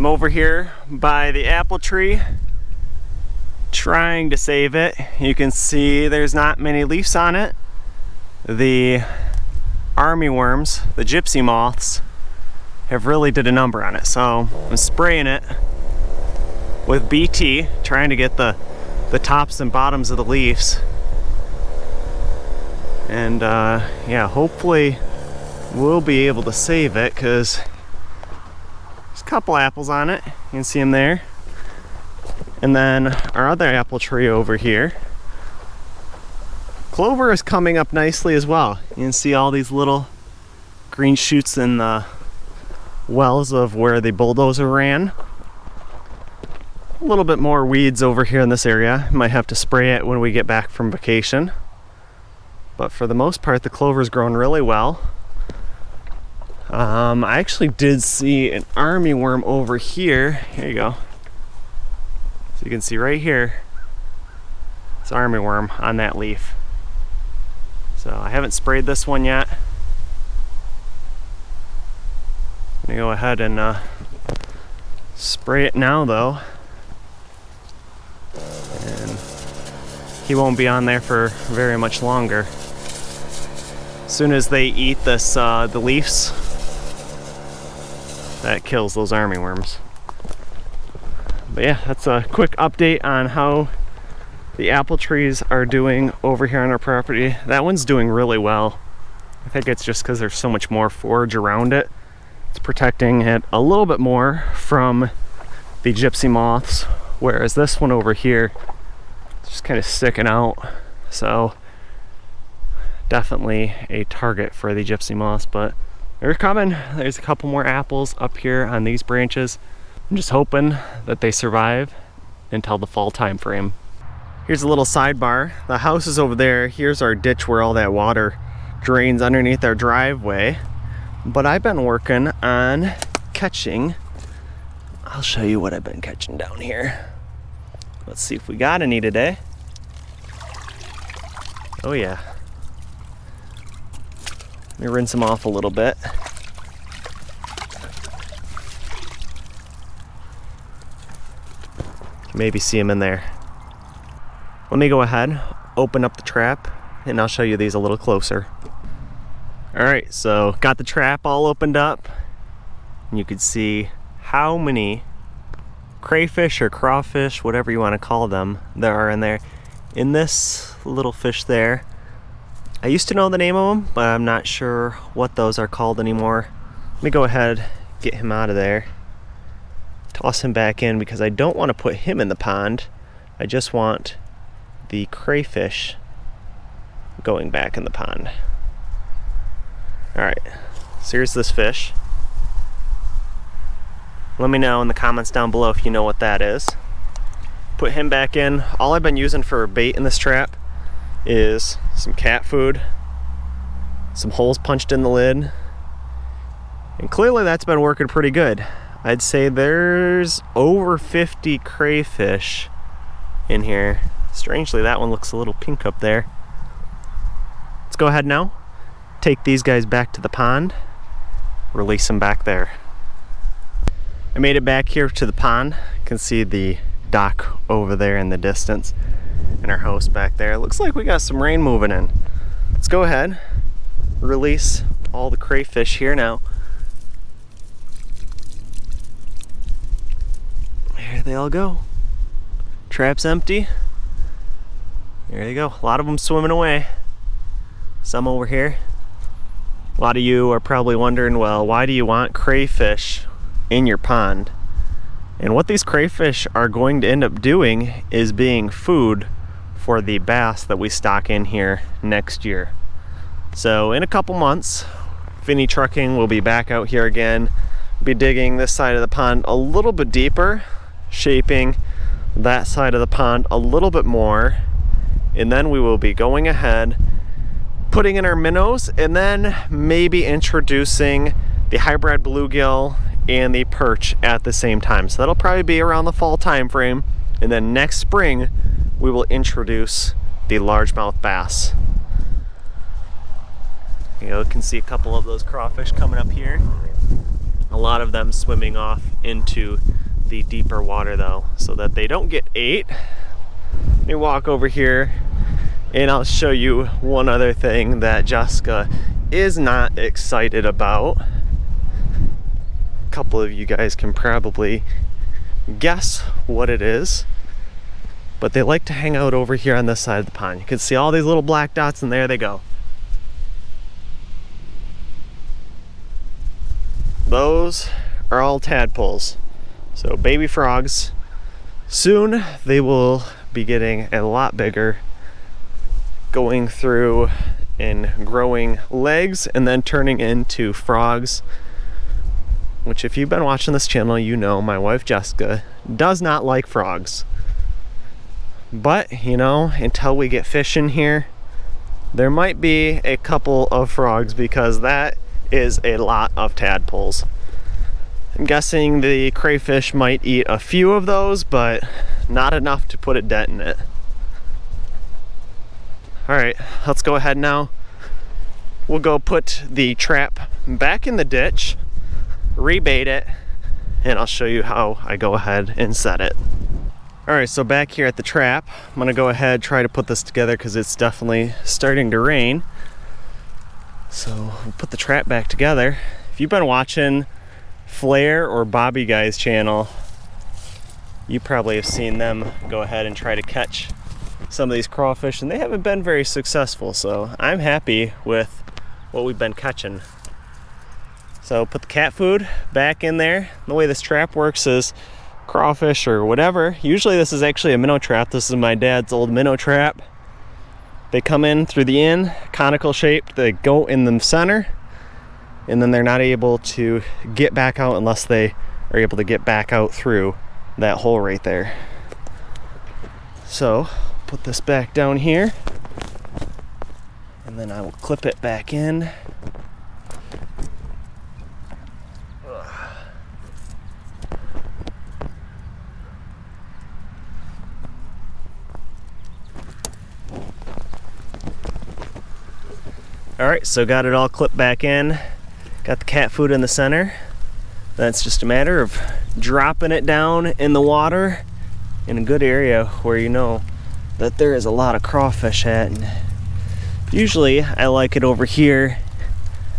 I'm over here by the apple tree trying to save it. You can see there's not many leaves on it. The armyworms, the gypsy moths, have really did a number on it. So I'm spraying it with BT, trying to get the tops and bottoms of the leaves. And yeah, hopefully we'll be able to save it, because there's a couple apples on it. You can see them there. And then our other apple tree over here, clover is coming up nicely as well. You can see all these little green shoots in the wells of where the bulldozer ran. A little bit more weeds over here in this area. Might have to spray it when we get back from vacation. But for the most part, the clover's grown really well. I actually did see an armyworm over here. Here you go. So you can see right here, it's armyworm on that leaf. So I haven't sprayed this one yet. I'm gonna go ahead and spray it now though. And he won't be on there for very much longer. As soon as they eat this, the leaves, that kills those armyworms. But yeah, that's a quick update on how the apple trees are doing over here on our property. That one's doing really well. I think it's just because there's so much more forage around it. It's protecting it a little bit more from the gypsy moths, whereas this one over here is just kind of sticking out. So definitely a target for the gypsy moths, but they're coming. There's a couple more apples up here on these branches. I'm just hoping that they survive until the fall time frame. Here's a little sidebar. The house is over there. Here's our ditch where all that water drains underneath our driveway. But I've been working on catching. I'll show you what I've been catching down here. Let's see if we got any today. Oh yeah. Let me rinse them off a little bit. Maybe see them in there. Let me go ahead, open up the trap, and I'll show you these a little closer. All right, so got the trap all opened up, and you can see how many crayfish or crawfish, whatever you want to call them, there are in there. In this little fish there, I used to know the name of them, but I'm not sure what those are called anymore. Let me go ahead, get him out of there, toss him back in, because I don't want to put him in the pond. I just want the crayfish going back in the pond. All right, so here's this fish. Let me know in the comments down below if you know what that is. Put him back in. All I've been using for bait in this trap is some cat food, some holes punched in the lid, and clearly that's been working pretty good. I'd say there's over 50 crayfish in here. Strangely, that one looks a little pink up there. Let's go ahead now, take these guys back to the pond, release them back there. I made it back here to the pond. You can see the dock over there in the distance and our house back there. It looks like we got some rain moving in. Let's go ahead, release all the crayfish here now. There they all go. Trap's empty. There they go. A lot of them swimming away. Some over here. A lot of you are probably wondering, well, why do you want crayfish in your pond? And what these crayfish are going to end up doing is being food for the bass that we stock in here next year. So in a couple months, Finny Trucking will be back out here again, be digging this side of the pond a little bit deeper, shaping that side of the pond a little bit more, and then we will be going ahead, putting in our minnows, and then maybe introducing the hybrid bluegill and the perch at the same time. So that'll probably be around the fall time frame, and then next spring we will introduce the largemouth bass. You can see a couple of those crawfish coming up here. A lot of them swimming off into the deeper water though, so that they don't get ate. Let me walk over here and I'll show you one other thing that Jessica is not excited about. A couple of you guys can probably guess what it is, but they like to hang out over here on this side of the pond. You can see all these little black dots, and there they go. Those are all tadpoles, so baby frogs. Soon they will be getting a lot bigger, going through and growing legs and then turning into frogs, which if you've been watching this channel, you know my wife Jessica does not like frogs. But you know, until we get fish in here, there might be a couple of frogs, because that is a lot of tadpoles. I'm guessing the crayfish might eat a few of those, but not enough to put a dent in it. Alright, let's go ahead now. We'll go put the trap back in the ditch, rebait it, and I'll show you how I go ahead and set it. Alright, so back here at the trap, I'm gonna go ahead and try to put this together because it's definitely starting to rain. So we'll put the trap back together. If you've been watching Flair or Bobby Guy's channel, you probably have seen them go ahead and try to catch some of these crawfish, and they haven't been very successful, so I'm happy with what we've been catching. So put the cat food back in there. The way this trap works is crawfish or whatever, usually this is actually a minnow trap. This is my dad's old minnow trap. They come in through the end, conical shaped, they go in the center, and then they're not able to get back out unless they are able to get back out through that hole right there. So put this back down here, and then I will clip it back in. Alright, so got it all clipped back in. Got the cat food in the center. That's just a matter of dropping it down in the water in a good area where you know that there is a lot of crawfish at. And usually I like it over here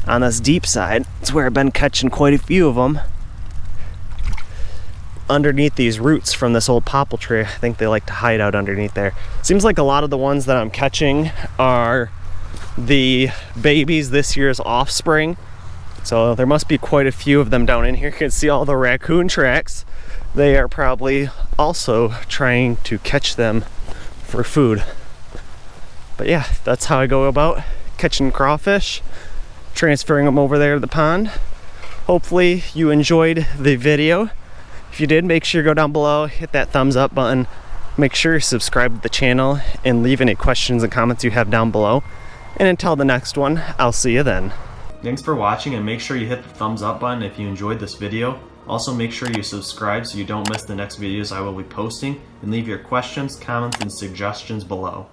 on this deep side. It's where I've been catching quite a few of them. Underneath these roots from this old popple tree, I think they like to hide out underneath there. Seems like a lot of the ones that I'm catching are the babies this year's offspring. So there must be quite a few of them down in here. You can see all the raccoon tracks. They are probably also trying to catch them for food. But yeah, that's how I go about catching crawfish, transferring them over there to the pond. Hopefully you enjoyed the video. If you did, make sure you go down below, hit that thumbs up button. Make sure you subscribe to the channel and leave any questions and comments you have down below. And until the next one, I'll see you then. Thanks for watching, and make sure you hit the thumbs up button if you enjoyed this video. Also make sure you subscribe so you don't miss the next videos I will be posting, and leave your questions, comments, and suggestions below.